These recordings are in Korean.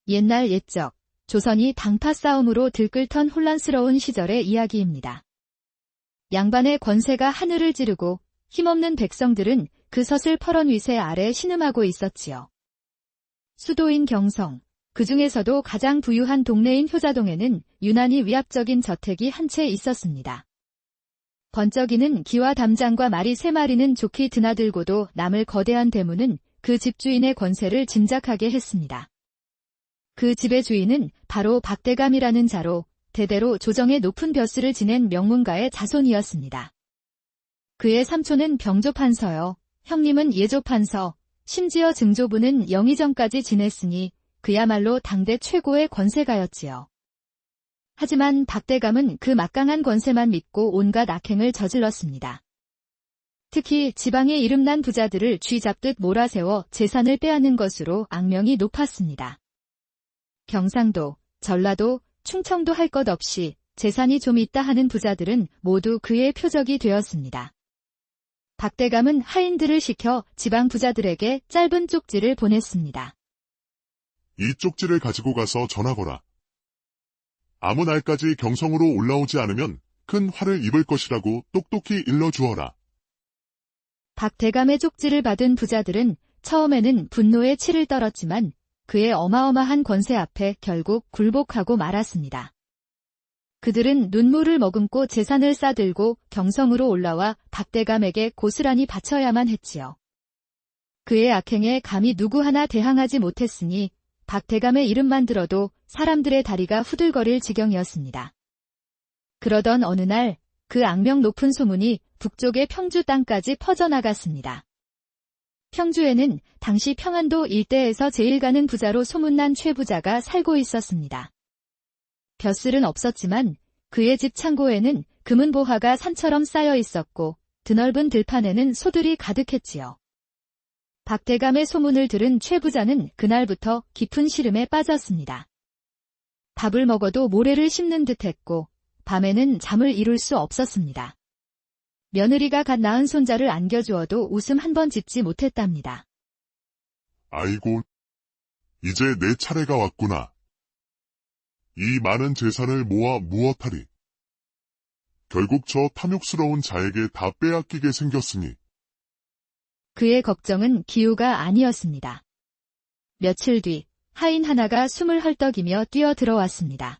옛날 옛적, 조선이 당파 싸움으로 들끓던 혼란스러운 시절의 이야기입니다. 양반의 권세가 하늘을 찌르고 힘없는 백성들은 그 서슬퍼런 위세 아래 신음하고 있었지요. 수도인 경성, 그 중에서도 가장 부유한 동네인 효자동에는 유난히 위압적인 저택이 한 채 있었습니다. 번쩍이는 기와 담장과 말이 3마리는 좋게 드나들고도 남을 거대한 대문은 그 집주인의 권세를 짐작하게 했습니다. 그 집의 주인은 바로 박대감이라는 자로 대대로 조정의 높은 벼슬을 지낸 명문가의 자손이었습니다. 그의 삼촌은 병조판서요, 형님은 예조판서, 심지어 증조부는 영의정까지 지냈으니 그야말로 당대 최고의 권세가였지요. 하지만 박대감은 그 막강한 권세만 믿고 온갖 악행을 저질렀습니다. 특히 지방의 이름난 부자들을 쥐잡듯 몰아세워 재산을 빼앗는 것으로 악명이 높았습니다. 경상도, 전라도, 충청도 할 것 없이 재산이 좀 있다 하는 부자들은 모두 그의 표적이 되었습니다. 박대감은 하인들을 시켜 지방 부자들에게 짧은 쪽지를 보냈습니다. 이 쪽지를 가지고 가서 전하거라. 아무 날까지 경성으로 올라오지 않으면 큰 화를 입을 것이라고 똑똑히 일러주어라. 박대감의 쪽지를 받은 부자들은 처음에는 분노에 치를 떨었지만 그의 어마어마한 권세 앞에 결국 굴복하고 말았습니다. 그들은 눈물을 머금고 재산을 싸들고 경성으로 올라와 박대감에게 고스란히 바쳐야만 했지요. 그의 악행에 감히 누구 하나 대항하지 못했으니 박대감의 이름만 들어도 사람들의 다리가 후들거릴 지경이었습니다. 그러던 어느 날 그 악명 높은 소문이 북쪽의 평주 땅까지 퍼져나갔습니다. 평주에는 당시 평안도 일대에서 제일 가는 부자로 소문난 최 부자가 살고 있었습니다. 벼슬은 없었지만 그의 집 창고에는 금은보화가 산처럼 쌓여 있었고 드넓은 들판에는 소들이 가득했지요. 박대감의 소문을 들은 최 부자는 그날부터 깊은 시름에 빠졌습니다. 밥을 먹어도 모래를 씹는 듯했고 밤에는 잠을 이룰 수 없었습니다. 며느리가 갓 낳은 손자를 안겨주어도 웃음 한 번 짓지 못했답니다. 아이고, 이제 내 차례가 왔구나. 이 많은 재산을 모아 무엇하리. 결국 저 탐욕스러운 자에게 다 빼앗기게 생겼으니. 그의 걱정은 기우가 아니었습니다. 며칠 뒤 하인 하나가 숨을 헐떡이며 뛰어들어왔습니다.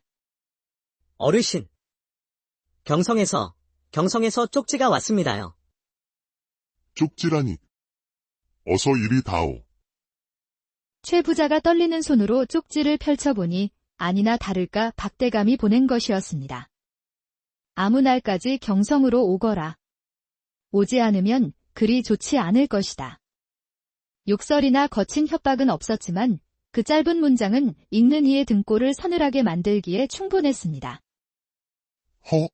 어르신, 경성에서 쪽지가 왔습니다요. 쪽지라니. 어서 이리 다오. 최 부자가 떨리는 손으로 쪽지를 펼쳐보니 아니나 다를까 박대감이 보낸 것이었습니다. 아무 날까지 경성으로 오거라. 오지 않으면 그리 좋지 않을 것이다. 욕설이나 거친 협박은 없었지만 그 짧은 문장은 읽는 이의 등골을 서늘하게 만들기에 충분했습니다. 허?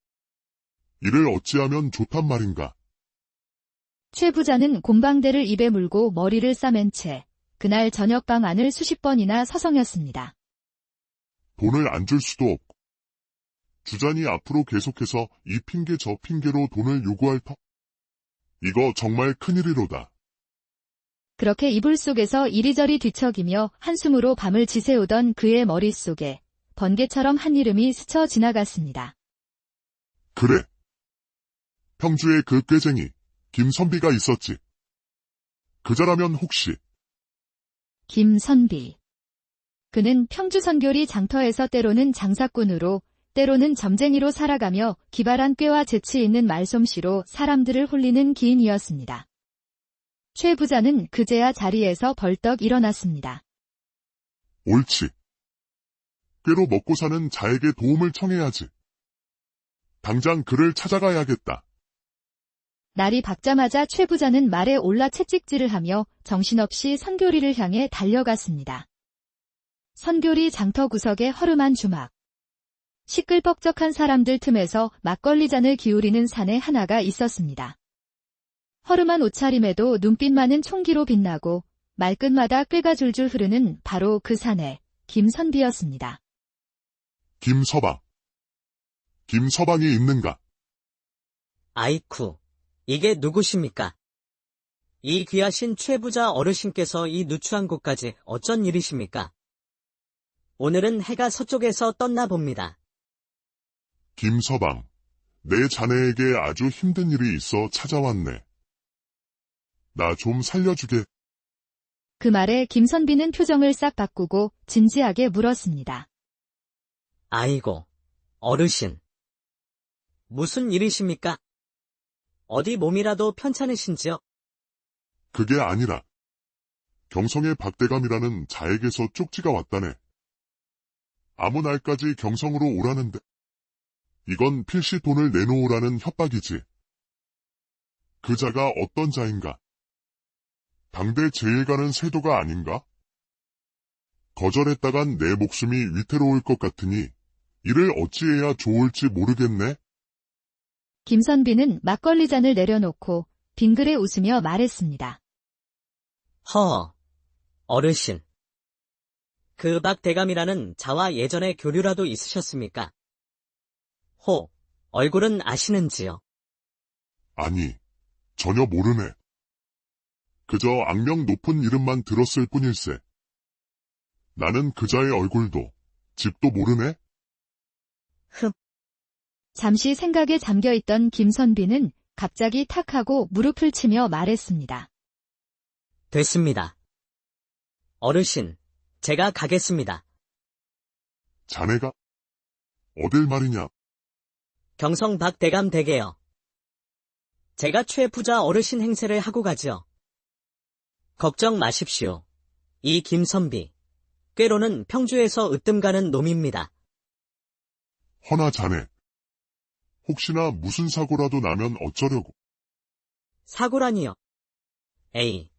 이를 어찌하면 좋단 말인가. 최 부자는 곰방대를 입에 물고 머리를 싸맨 채 그날 저녁방 안을 수십 번이나 서성였습니다. 돈을 안 줄 수도 없고. 주잔이 앞으로 계속해서 이 핑계 저 핑계로 돈을 요구할 터. 이거 정말 큰일이로다. 그렇게 이불 속에서 이리저리 뒤척이며 한숨으로 밤을 지새우던 그의 머릿속에 번개처럼 한 이름이 스쳐 지나갔습니다. 그래. 평주에 그 꾀쟁이 김선비가 있었지. 그자라면 혹시. 김선비. 그는 평주 선교리 장터에서 때로는 장사꾼으로 때로는 점쟁이로 살아가며 기발한 꾀와 재치 있는 말솜씨로 사람들을 홀리는 기인이었습니다. 최 부자는 그제야 자리에서 벌떡 일어났습니다. 옳지. 꾀로 먹고 사는 자에게 도움을 청해야지. 당장 그를 찾아가야겠다. 날이 밝자마자 최 부자는 말에 올라 채찍질을 하며 정신없이 선교리를 향해 달려갔습니다. 선교리 장터 구석에 허름한 주막. 시끌벅적한 사람들 틈에서 막걸리 잔을 기울이는 사내 하나가 있었습니다. 허름한 옷차림에도 눈빛 많은 총기로 빛나고 말끝마다 꾀가 줄줄 흐르는 바로 그 사내, 김선비였습니다. 김서방. 김서방이 있는가? 아이쿠, 이게 누구십니까? 이 귀하신 최부자 어르신께서 이 누추한 곳까지 어쩐 일이십니까? 오늘은 해가 서쪽에서 떴나 봅니다. 김서방, 내 자네에게 아주 힘든 일이 있어 찾아왔네. 나 좀 살려주게. 그 말에 김선비는 표정을 싹 바꾸고 진지하게 물었습니다. 아이고, 어르신. 무슨 일이십니까? 어디 몸이라도 편찮으신지요? 그게 아니라 경성의 박대감이라는 자에게서 쪽지가 왔다네. 아무 날까지 경성으로 오라는데 이건 필시 돈을 내놓으라는 협박이지. 그 자가 어떤 자인가? 당대 제일 가는 세도가 아닌가? 거절했다간 내 목숨이 위태로울 것 같으니 이를 어찌해야 좋을지 모르겠네. 김선비는 막걸리 잔을 내려놓고 빙그레 웃으며 말했습니다. 허, 어르신. 그 박대감이라는 자와 예전에 교류라도 있으셨습니까? 호, 얼굴은 아시는지요? 아니, 전혀 모르네. 그저 악명 높은 이름만 들었을 뿐일세. 나는 그자의 얼굴도, 집도 모르네? 잠시 생각에 잠겨있던 김선비는 갑자기 탁 하고 무릎을 치며 말했습니다. 됐습니다. 어르신, 제가 가겠습니다. 자네가? 어딜 말이냐? 경성 박대감 댁에요. 제가 최부자 어르신 행세를 하고 가지요. 걱정 마십시오. 이 김선비, 꾀로는 평주에서 으뜸 가는 놈입니다. 허나 자네. 혹시나 무슨 사고라도 나면 어쩌려고? 사고라니요. 에이,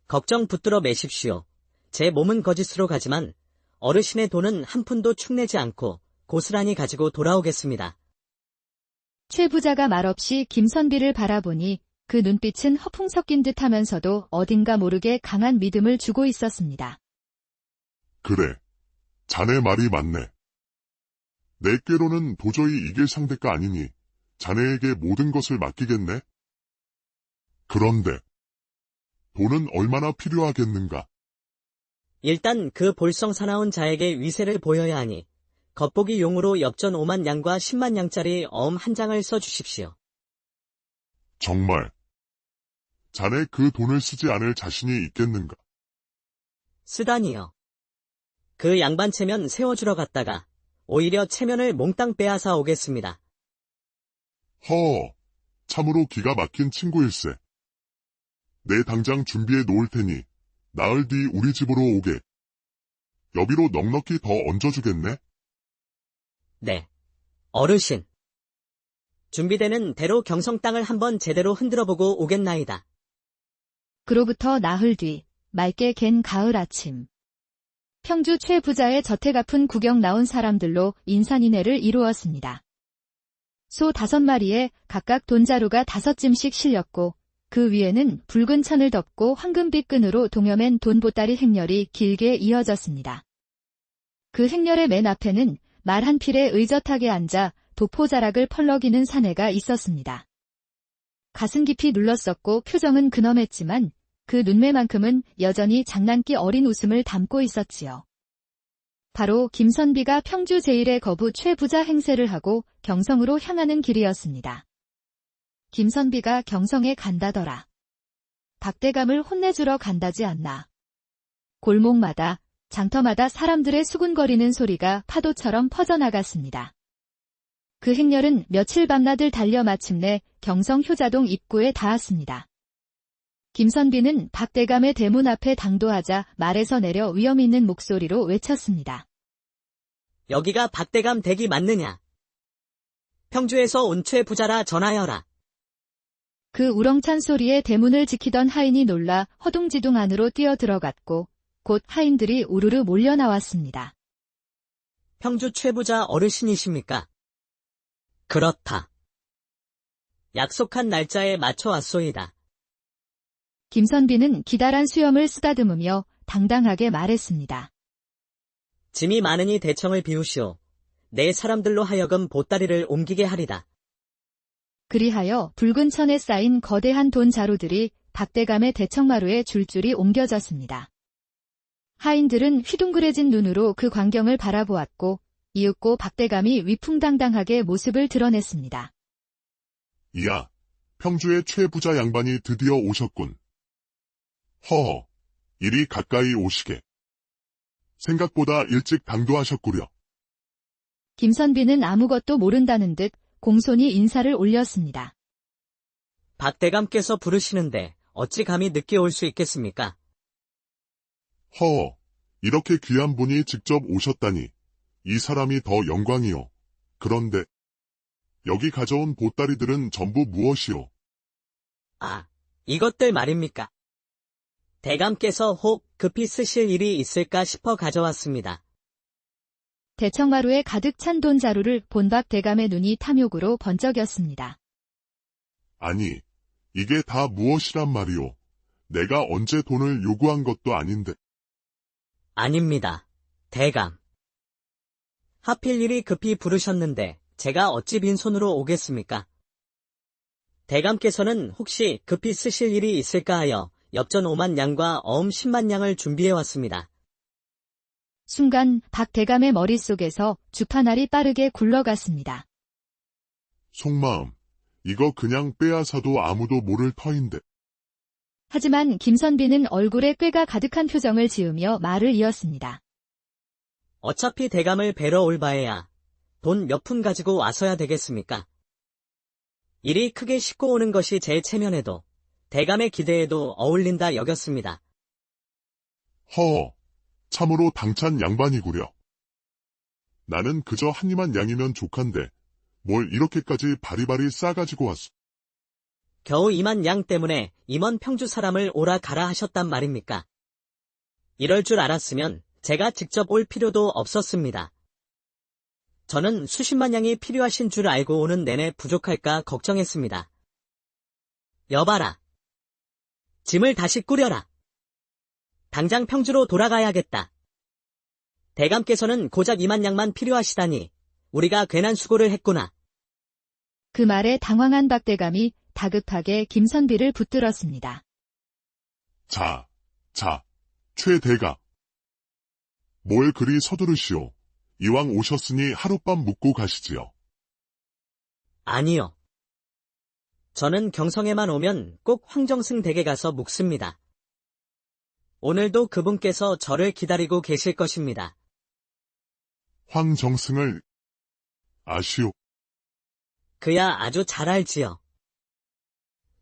걱정 붙들어 매십시오. 제 몸은 거짓으로 가지만 어르신의 돈은 한 푼도 축내지 않고 고스란히 가지고 돌아오겠습니다. 최 부자가 말없이 김선비를 바라보니 그 눈빛은 허풍 섞인 듯 하면서도 어딘가 모르게 강한 믿음을 주고 있었습니다. 그래. 자네 말이 맞네. 내 꾀로는 도저히 이길 상대가 아니니 자네에게 모든 것을 맡기겠네. 그런데 돈은 얼마나 필요하겠는가? 일단 그 볼성 사나운 자에게 위세를 보여야 하니 겉보기 용으로 엽전 5만 양과 10만 양짜리 어음 한 장을 써주십시오. 정말. 자네 그 돈을 쓰지 않을 자신이 있겠는가? 쓰다니요. 그 양반 체면 세워주러 갔다가 오히려 체면을 몽땅 빼앗아 오겠습니다. 허, 참으로 기가 막힌 친구일세. 내 당장 준비해 놓을 테니 나흘 뒤 우리 집으로 오게. 여비로 넉넉히 더 얹어주겠네? 네. 어르신. 준비되는 대로 경성 땅을 한번 제대로 흔들어보고 오겠나이다. 그로부터 나흘 뒤 맑게 갠 가을 아침. 평주 최 부자의 저택 앞은 구경 나온 사람들로 인산인해를 이루었습니다. 소 5마리에 각각 돈자루가 5짐씩 실렸고 그 위에는 붉은 천을 덮고 황금빛 끈으로 동여맨 돈보따리 행렬이 길게 이어졌습니다. 그 행렬의 맨 앞에는 말 한 필에 의젓하게 앉아 도포자락을 펄럭이는 사내가 있었습니다. 가슴 깊이 눌렀었고 표정은 근엄했지만 그 눈매만큼은 여전히 장난기 어린 웃음을 담고 있었지요. 바로 김선비가 평주 제1의 거부 최부자 행세를 하고 경성으로 향하는 길이었습니다. 김선비가 경성에 간다더라. 박대감을 혼내주러 간다지 않나. 골목마다, 장터마다 사람들의 수군거리는 소리가 파도처럼 퍼져나갔습니다. 그 행렬은 며칠 밤낮을 달려 마침내 경성 효자동 입구에 닿았습니다. 김선비는 박대감의 대문 앞에 당도하자 말에서 내려 위험 있는 목소리로 외쳤습니다. 여기가 박대감 댁이 맞느냐? 평주에서 온 최부자라 전하여라. 그 우렁찬 소리에 대문을 지키던 하인이 놀라 허둥지둥 안으로 뛰어들어갔고 곧 하인들이 우르르 몰려 나왔습니다. 평주 최부자 어르신이십니까? 그렇다. 약속한 날짜에 맞춰 왔소이다. 김선비는 기다란 수염을 쓰다듬으며 당당하게 말했습니다. 짐이 많으니 대청을 비우시오. 내 사람들로 하여금 보따리를 옮기게 하리다. 그리하여 붉은 천에 쌓인 거대한 돈 자루들이 박대감의 대청마루에 줄줄이 옮겨졌습니다. 하인들은 휘둥그레진 눈으로 그 광경을 바라보았고 이윽고 박대감이 위풍당당하게 모습을 드러냈습니다. 이야, 평주의 최부자 양반이 드디어 오셨군. 허허, 이리 가까이 오시게. 생각보다 일찍 당도하셨구려. 김선비는 아무것도 모른다는 듯 공손히 인사를 올렸습니다. 박대감께서 부르시는데 어찌 감히 늦게 올 수 있겠습니까? 허허, 이렇게 귀한 분이 직접 오셨다니. 이 사람이 더 영광이요. 그런데 여기 가져온 보따리들은 전부 무엇이요? 아, 이것들 말입니까? 대감께서 혹 급히 쓰실 일이 있을까 싶어 가져왔습니다. 대청마루에 가득 찬 돈 자루를 본 박대감의 눈이 탐욕으로 번쩍였습니다. 아니, 이게 다 무엇이란 말이오? 내가 언제 돈을 요구한 것도 아닌데. 아닙니다. 대감. 하필 일이 급히 부르셨는데 제가 어찌 빈손으로 오겠습니까? 대감께서는 혹시 급히 쓰실 일이 있을까 하여 엽전 5만 양과 어음 10만 양을 준비해왔습니다. 순간 박대감의 머릿속에서 주파날이 빠르게 굴러갔습니다. 속마음, 이거 그냥 빼앗아도 아무도 모를 터인데. 하지만 김선비는 얼굴에 꾀가 가득한 표정을 지으며 말을 이었습니다. 어차피 대감을 뵈러 올 바에야 돈 몇 푼 가지고 와서야 되겠습니까? 일이 크게 싣고 오는 것이 제 체면에도 대감의 기대에도 어울린다 여겼습니다. 허, 참으로 당찬 양반이구려. 나는 그저 한 이만 양이면 족한데 뭘 이렇게까지 바리바리 싸가지고 왔어. 겨우 2만 양 때문에 임원 평주 사람을 오라 가라 하셨단 말입니까? 이럴 줄 알았으면 제가 직접 올 필요도 없었습니다. 저는 수십만 양이 필요하신 줄 알고 오는 내내 부족할까 걱정했습니다. 여봐라. 짐을 다시 꾸려라. 당장 평주로 돌아가야겠다. 대감께서는 고작 2만 양만 필요하시다니 우리가 괜한 수고를 했구나. 그 말에 당황한 박대감이 다급하게 김선비를 붙들었습니다. 자, 최대가. 뭘 그리 서두르시오. 이왕 오셨으니 하룻밤 묵고 가시지요. 아니요. 저는 경성에만 오면 꼭 황정승 댁에 가서 묵습니다. 오늘도 그분께서 저를 기다리고 계실 것입니다. 황정승을 아시오. 그야 아주 잘 알지요.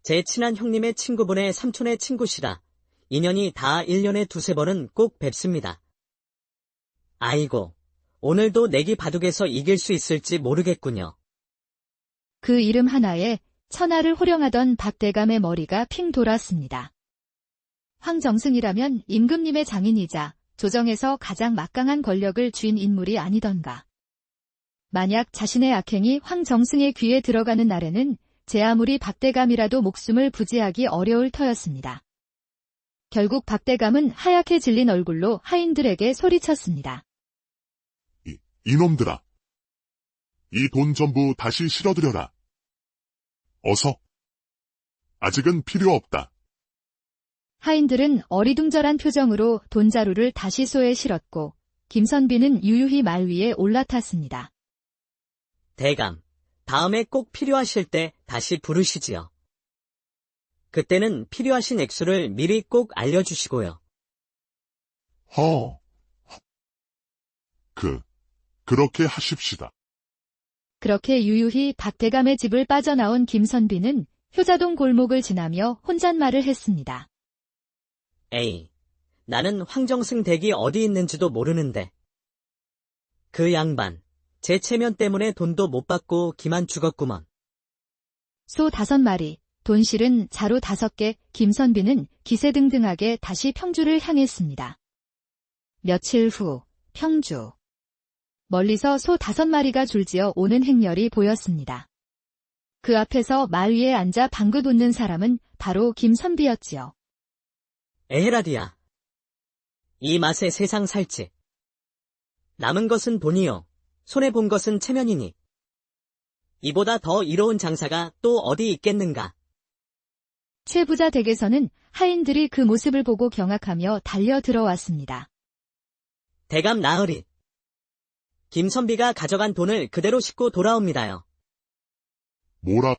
제 친한 형님의 친구분의 삼촌의 친구시라 인연이 다 1년에 두세 번은 꼭 뵙습니다. 아이고, 오늘도 내기 바둑에서 이길 수 있을지 모르겠군요. 그 이름 하나에 천하를 호령하던 박대감의 머리가 핑 돌았습니다. 황정승이라면 임금님의 장인이자 조정에서 가장 막강한 권력을 쥔 인물이 아니던가. 만약 자신의 악행이 황정승의 귀에 들어가는 날에는 제 아무리 박대감이라도 목숨을 부지하기 어려울 터였습니다. 결국 박대감은 하얗게 질린 얼굴로 하인들에게 소리쳤습니다. 이놈들아. 이 돈 전부 다시 실어드려라. 어서. 아직은 필요 없다. 하인들은 어리둥절한 표정으로 돈자루를 다시 소에 실었고 김선비는 유유히 말 위에 올라탔습니다. 대감, 다음에 꼭 필요하실 때 다시 부르시지요. 그때는 필요하신 액수를 미리 꼭 알려주시고요. 그렇게 하십시다. 그렇게 유유히 박대감의 집을 빠져나온 김선비는 효자동 골목을 지나며 혼잣말을 했습니다. 에이, 나는 황정승 댁이 어디 있는지도 모르는데. 그 양반, 제 체면 때문에 돈도 못 받고 기만 죽었구먼. 소 5마리, 돈 실은 자루 5개, 김선비는 기세등등하게 다시 평주를 향했습니다. 며칠 후, 평주. 멀리서 소 5마리가 줄지어 오는 행렬이 보였습니다. 그 앞에서 말 위에 앉아 방긋 웃는 사람은 바로 김선비였지요. 에헤라디야. 이 맛에 세상 살지. 남은 것은 돈이요. 손해본 것은 체면이니. 이보다 더 이로운 장사가 또 어디 있겠는가. 최부자 댁에서는 하인들이 그 모습을 보고 경악하며 달려 들어왔습니다. 대감 나으리. 김선비가 가져간 돈을 그대로 싣고 돌아옵니다요. 뭐라?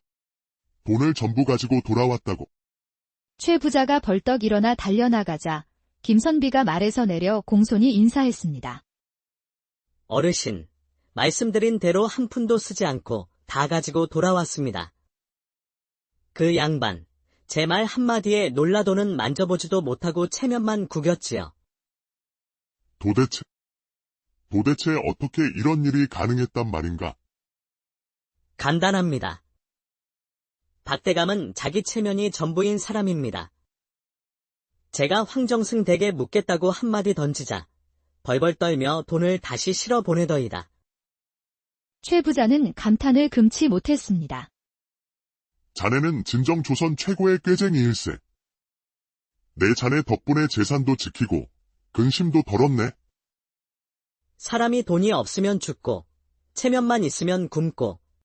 돈을 전부 가지고 돌아왔다고. 최 부자가 벌떡 일어나 달려나가자 김선비가 말에서 내려 공손히 인사했습니다. 어르신, 말씀드린 대로 한 푼도 쓰지 않고 다 가지고 돌아왔습니다. 그 양반, 제 말 한마디에 놀라도는 만져보지도 못하고 체면만 구겼지요. 도대체 어떻게 이런 일이 가능했단 말인가? 간단합니다. 박대감은 자기 체면이 전부인 사람입니다. 제가 황정승 댁에 묻겠다고 한마디 던지자 벌벌 떨며 돈을 다시 실어 보내더이다. 최 부자는 감탄을 금치 못했습니다. 자네는 진정 조선 최고의 꾀쟁이일세. 내 자네 덕분에 재산도 지키고 근심도 덜었네. 사람이 돈이 없으면 죽고 체면만 있으면 굶고